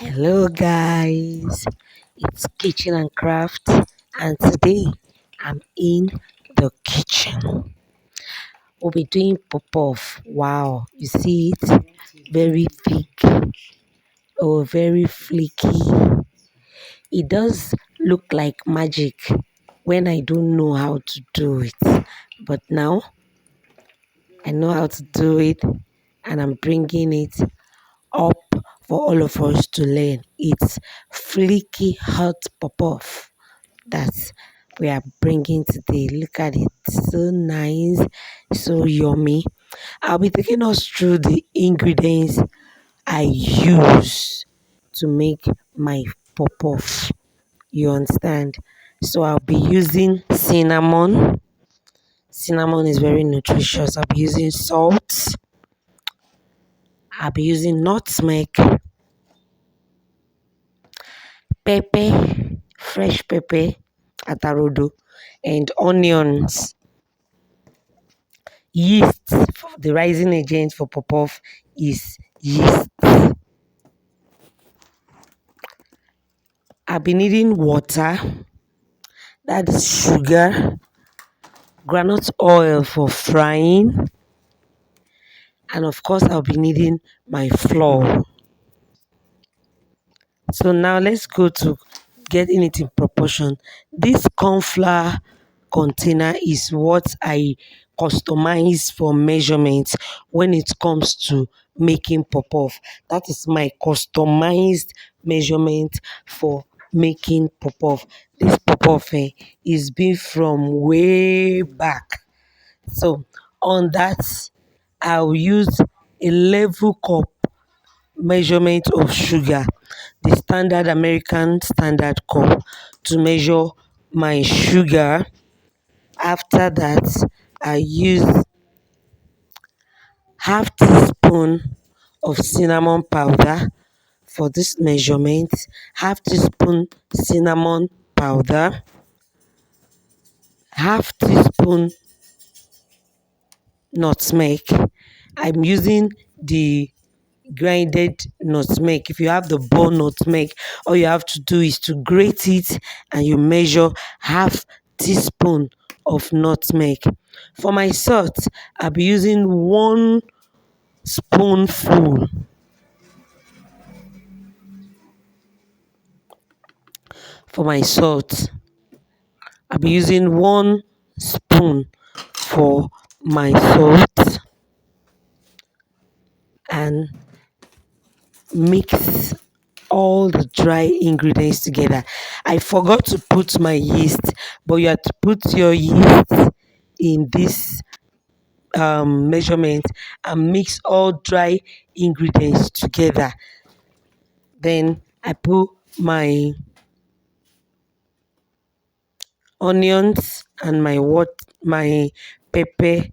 Hello guys, it's Kitchen and Craft, and today I'm in the kitchen. We'll be doing pop-off. Wow, you see it? Very thick, oh very flaky. It does look like magic when I don't know how to do it, but now I know how to do it, and I'm bringing it up for all of us to learn. It's flaky hot pop-off that we are bringing today. Look at it, so nice, so yummy. I'll be taking us through the ingredients I use to make my pop-off. You understand? So I'll be using cinnamon. Cinnamon is very nutritious. I'll be using salt. I'll be using nutmeg, pepper, fresh pepper, atarodo, and onions. Yeast, the rising agent for pop-off is yeast. I've been needing water, that is sugar, groundnut oil for frying, and of course I'll be needing my flour. So now let's go to getting it in proportion. This corn flour container is what I customize for measurements when it comes to making pop-off. That is my customized measurement for making pop-off. This pop-off is been from way back. So on that, I'll use a level cup measurement of sugar, the standard American standard cup, to measure my sugar. After that, I use half teaspoon of cinnamon powder for this measurement, half teaspoon cinnamon powder, half teaspoon nutmeg. I'm using the grinded nutmeg. If you have the bone nutmeg, all you have to do is to grate it and you measure half teaspoon of nutmeg. For my salt, I'll be using 1 spoonful. For my salt, I'll be using 1 spoon for my salt, and mix all the dry ingredients together. I forgot to put my yeast, but you have to put your yeast in this measurement and mix all dry ingredients together. Then I put my onions and my pepper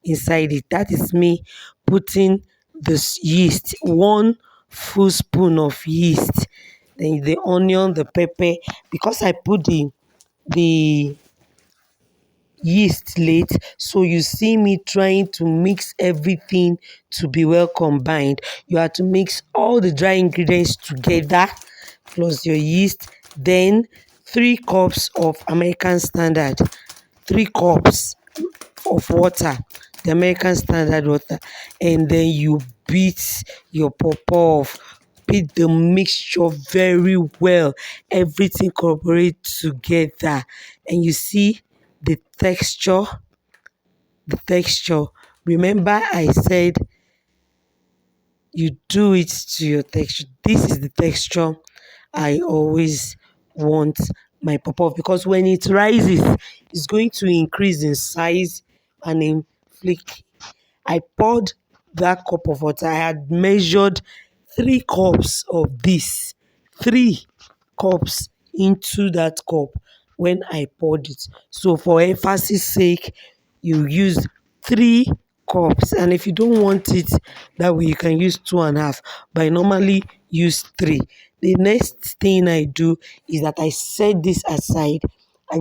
inside it. That is me putting this yeast, 1 full spoon of yeast. Then the onion, the pepper, because I put the yeast late, so you see me trying to mix everything to be well combined. You have to mix all the dry ingredients together plus your yeast. Then 3 cups of American standard, 3 cups of water, the American standard water, and then you beat your pop-off. Beat the mixture very well. Everything cooperate together, and you see the texture. The texture. Remember, I said you do it to your texture. This is the texture I always want my pop-off, because when it rises, it's going to increase in size and in flake. I poured that cup of water. I had measured 3 cups of this, 3 cups into that cup when I poured it. So for emphasis sake, you use 3 cups, and if you don't want it that way, you can use 2.5. But I normally use 3. The next thing I do is that I set this aside. I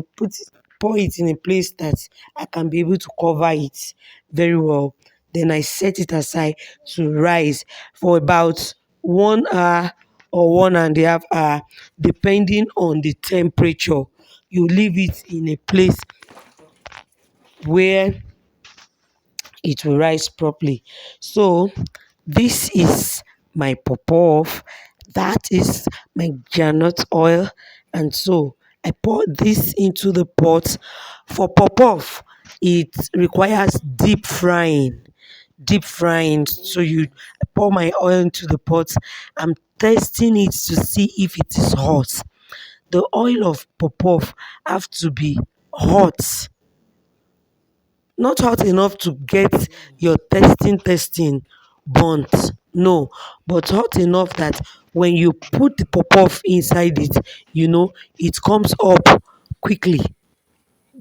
pour it in a place that I can be able to cover it very well. Then I set it aside to rise for about 1 hour or 1.5 hour, depending on the temperature. You leave it in a place where it will rise properly. So this is my pop-off. That is my groundnut oil. And so I pour this into the pot. For pop-off, it requires deep frying. Deep frying. So you pour my oil into the pot. I'm testing it to see if it is hot. The oil of pop-off have to be hot, not hot enough to get your testing burnt, no, but hot enough that when you put the pop-off inside it, it comes up quickly.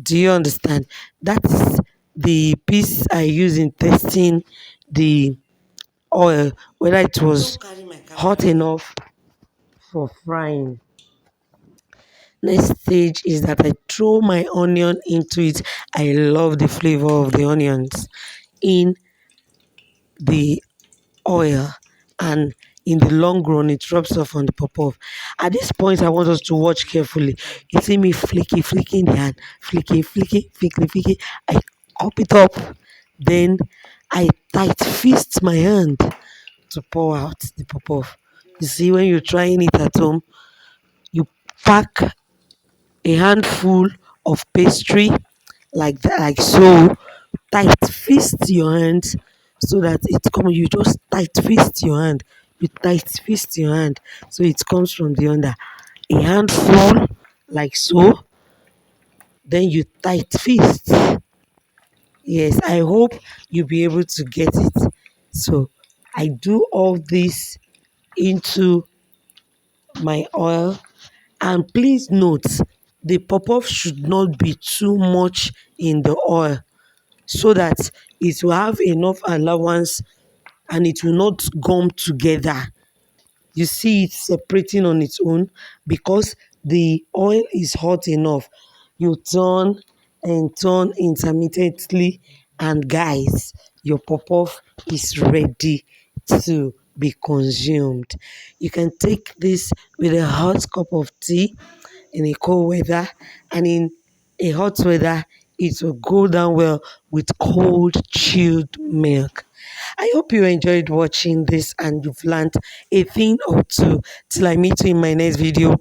Do you understand? That is the piece I use in testing the oil, whether it was hot enough for frying. Next stage is that I throw my onion into it. I love the flavor of the onions in the oil, and in the long run it rubs off on the pop-off. At this point I want us to watch carefully. You see me flicking the hand, flicking. I cup it up, then I tight fist my hand to pour out the pop-off. You see, when you're trying it at home, you pack a handful of pastry like that, like so. Tight fist your hand so that it comes. You just tight fist your hand. You tight fist your hand so it comes from the under. A handful like so. Then you tight fist. Yes, I hope you'll be able to get it. So I do all this into my oil. And please note, the pop-off should not be too much in the oil so that it will have enough allowance and it will not gum together. You see it separating on its own because the oil is hot enough. You turn and turn intermittently, and guys, your pop-off is ready to be consumed. You can take this with a hot cup of tea in a cold weather, and in a hot weather it will go down well with cold chilled milk. I hope you enjoyed watching this and you've learned a thing or two. Till I meet you in my next video.